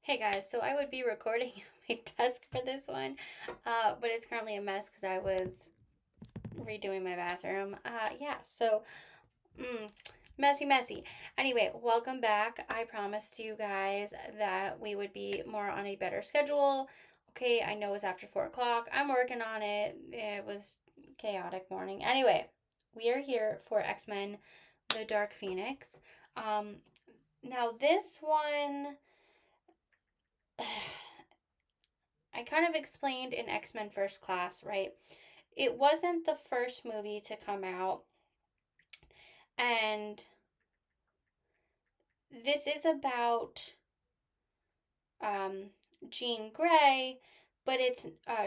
Hey guys, so I would be recording my desk for this one, but it's currently a mess because I was redoing my bathroom. Mm, messy, messy. Anyway, welcome back. I promised you guys that we would be more on a better schedule. Okay, I know it's after 4 o'clock. I'm working on it. It was chaotic morning. Anyway, we are here for X-Men: The Dark Phoenix. Um, Now this one. I kind of explained in X Men First Class, right? It wasn't the first movie to come out, and this is about um, Jean Grey, but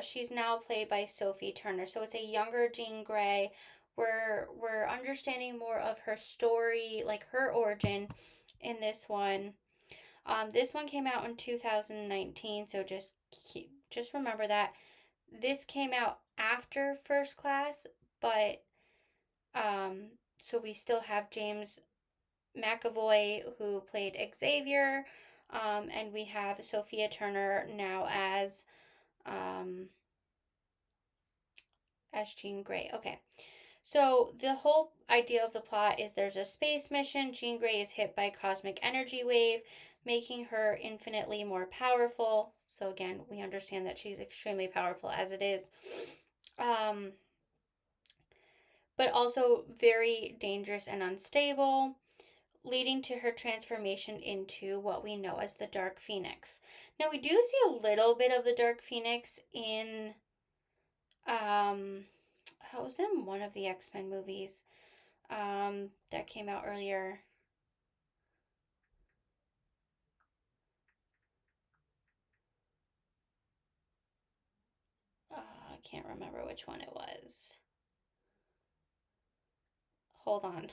she's now played by Sophie Turner, so it's a younger Jean Grey. We're understanding more of her story, like her origin, in this one. This one came out in 2019, so just remember that this came out after First Class, but um, so we still have James McAvoy who played Xavier, and we have Sophia Turner now um, as Jean Grey. Okay, so the whole idea of the plot is there's a space mission. Jean Grey is hit by a cosmic energy wave, making her infinitely more powerful. So again, we understand that she's extremely powerful as it is. Um, but also very dangerous and unstable, leading to her transformation into what we know as the Dark Phoenix. Now, we do see a little bit of the Dark Phoenix in, I was in one of the X Men movies that came out earlier. I can't remember which one it was. Hold on.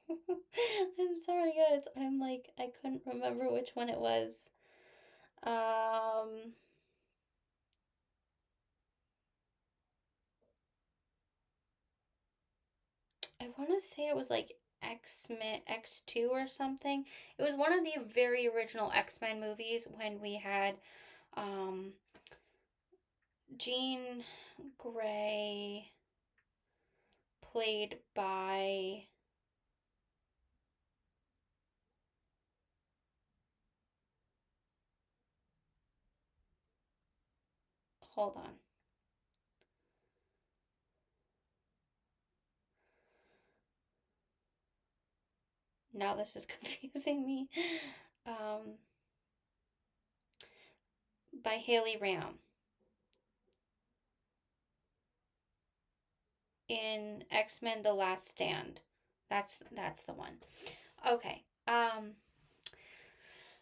I'm sorry, guys. I couldn't remember which one it was. Um, I want to say it was like X-Men X2 or something. It was one of the very original X-Men movies when we had um Jean Grey played by, hold on. Now this is confusing me. Um by Haley Ram in X-Men The Last Stand. That's the one. Okay.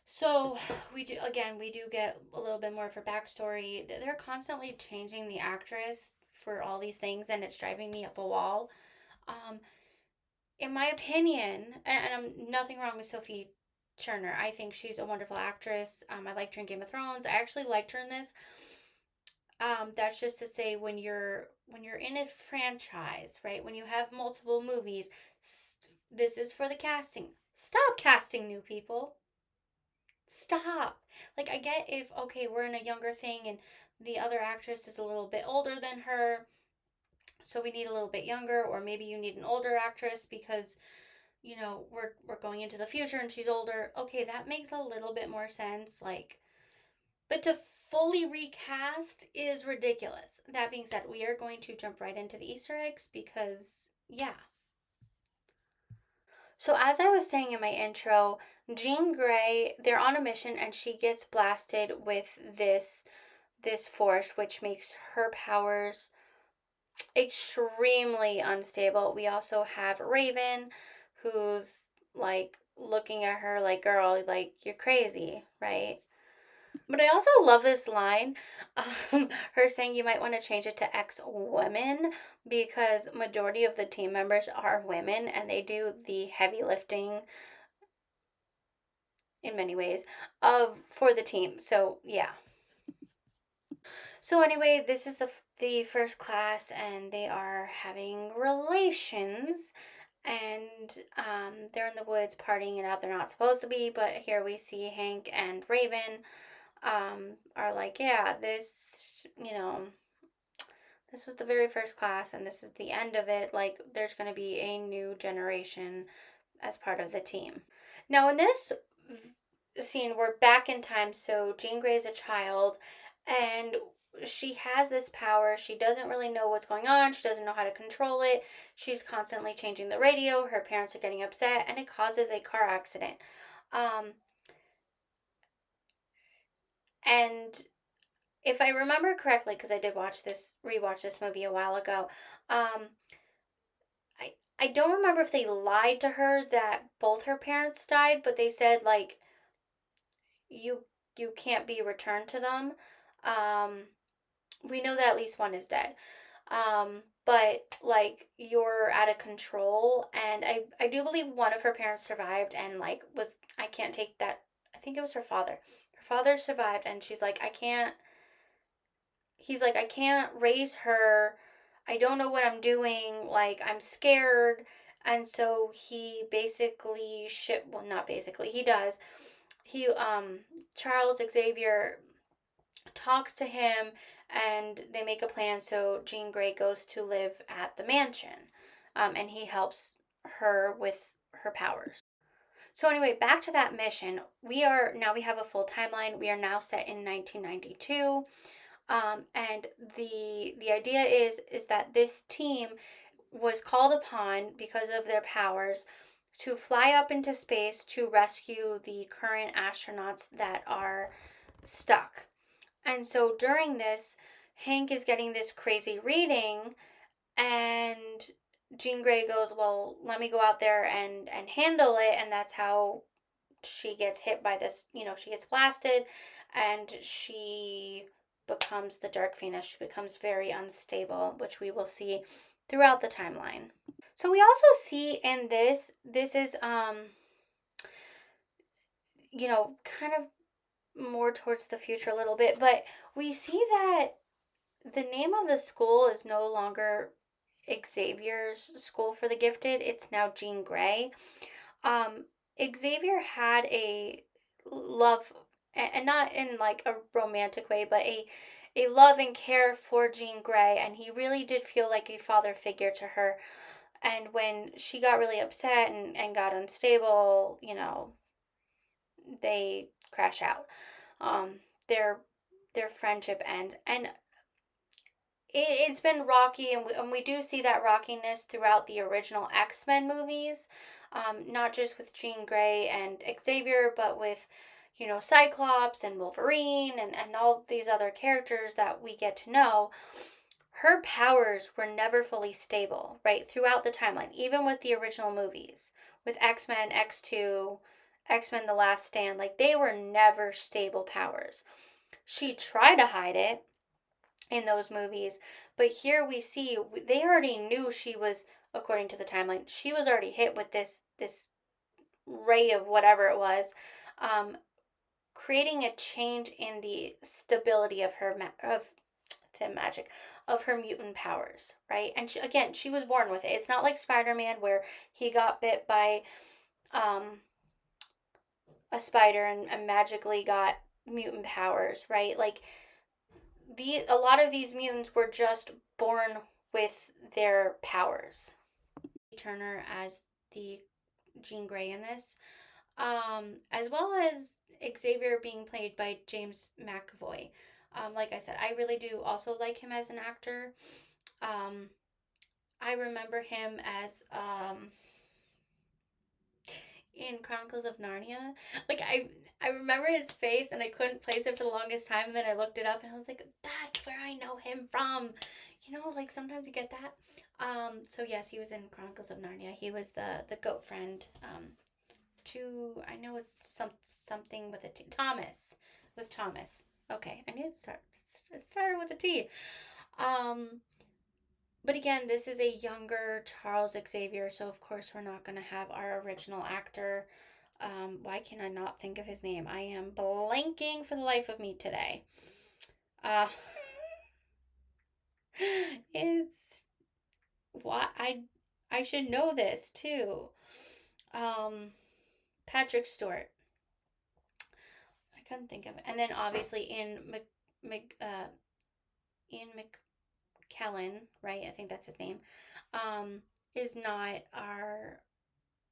So we do get a little bit more of her backstory. They're constantly changing the actress for all these things, and it's driving me up a wall. Um, in my opinion, and I'm nothing wrong with Sophie Turner. I think she's a wonderful actress. I liked her in Game of Thrones. I actually liked her in this. That's just to say when you're in a franchise, right? When you have multiple movies, this is for the casting. Stop casting new people. Stop. Like, I get if, okay, we're in a younger thing and the other actress is a little bit older than her, so we need a little bit younger, or maybe you need an older actress because, we're going into the future and she's older. Okay, that makes a little bit more sense. Like, but to fully recast is ridiculous. That being said, we are going to jump right into the Easter eggs because, yeah. So, as I was saying in my intro, Jean Grey, they're on a mission and she gets blasted with this force, which makes her powers extremely unstable. We also have Raven, who's like looking at her like, girl, like, you're crazy, right? But I also love this line, her saying you might want to change it to ex women because majority of the team members are women and they do the heavy lifting in many ways of for the team. So yeah. So anyway, this is the first class, and they are having relations, and they're in the woods partying it up. They're not supposed to be, but here we see Hank and Raven. are like, yeah, this was the very first class and this is the end of it. Like, there's going to be a new generation as part of the team. Now, in this scene, we're back in time. So, Jean Grey is a child and she has this power. She doesn't really know what's going on. She doesn't know how to control it. She's constantly changing the radio. Her parents are getting upset and it causes a car accident. Um, and if I remember correctly, because I did rewatch this movie a while ago, um, I don't remember if they lied to her that both her parents died, but they said like you you can't be returned to them. Um, we know that at least one is dead. But like you're out of control, and I do believe one of her parents survived, and like was I can't take that. I think it was her father. Her father survived, and she's like I can't. He's like I can't raise her. I don't know what I'm doing. Like I'm scared. And so he basically ship well not basically he does he Charles Xavier talks to him and they make a plan so Jean Grey goes to live at the mansion. And he helps her with her powers. So anyway, back to that mission. We have a full timeline. We are now set in 1992. And the idea is that this team was called upon because of their powers to fly up into space to rescue the current astronauts that are stuck. And so during this, Hank is getting this crazy reading, and Jean Grey goes, "Well, let me go out there and handle it." And that's how she gets hit by this. She gets blasted, and she becomes the Dark Phoenix. She becomes very unstable, which we will see throughout the timeline. So we also see in this is kind of more towards the future a little bit, but we see that the name of the school is no longer Xavier's School for the Gifted. It's now Jean Grey. Um, Xavier had a love, and not in like a romantic way, but a love and care for Jean Grey, and he really did feel like a father figure to her. And when she got really upset and got unstable, they crash out. Um, their their friendship ends, and it's been rocky, and we do see that rockiness throughout the original X-Men movies, not just with Jean Grey and Xavier, but with Cyclops and Wolverine and all these other characters that we get to know. Her powers were never fully stable, right, throughout the timeline, even with the original movies, with X-Men, X2, X-Men The Last Stand, like they were never stable powers. She tried to hide it in those movies, but here we see they already knew she was, according to the timeline, she was already hit with this ray of whatever it was, um, creating a change in the stability of her of to magic of her mutant powers, right? And again, she was born with it. It's not like Spider-Man where he got bit by um, a spider and magically got mutant powers, right? Like a lot of these mutants were just born with their powers. Turner as the Jean Grey in this, as well as Xavier being played by James McAvoy. Like I said, I really do also like him as an actor. Um, I remember him as in Chronicles of Narnia. Like I remember his face and I couldn't place it for the longest time, and then I looked it up and I was like, that's where I know him from. Like sometimes you get that. So yes, he was in Chronicles of Narnia. He was the goat friend. To I know it's something with a T. Thomas. It was Thomas. Okay, I need to start. It started with a T. Um, but again, this is a younger Charles Xavier, so of course we're not going to have our original actor. Why can I not think of his name? I am blanking for the life of me today. Uh, it's why I should know this too. Um, Patrick Stewart. couldn't think of it. And then obviously Mc, Ian McKellen, right? I think that's his name. Um, is not our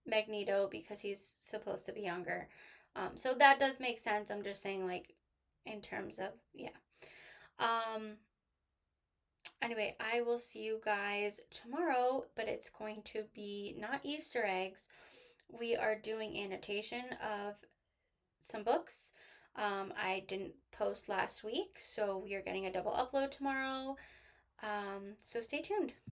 Magneto because he's supposed to be younger. So that does make sense. I'm just saying, like, in terms of, yeah. Um, anyway, I will see you guys tomorrow, but it's going to be not Easter eggs. We are doing annotation of some books. I didn't post last week, so we are getting a double upload tomorrow. So stay tuned.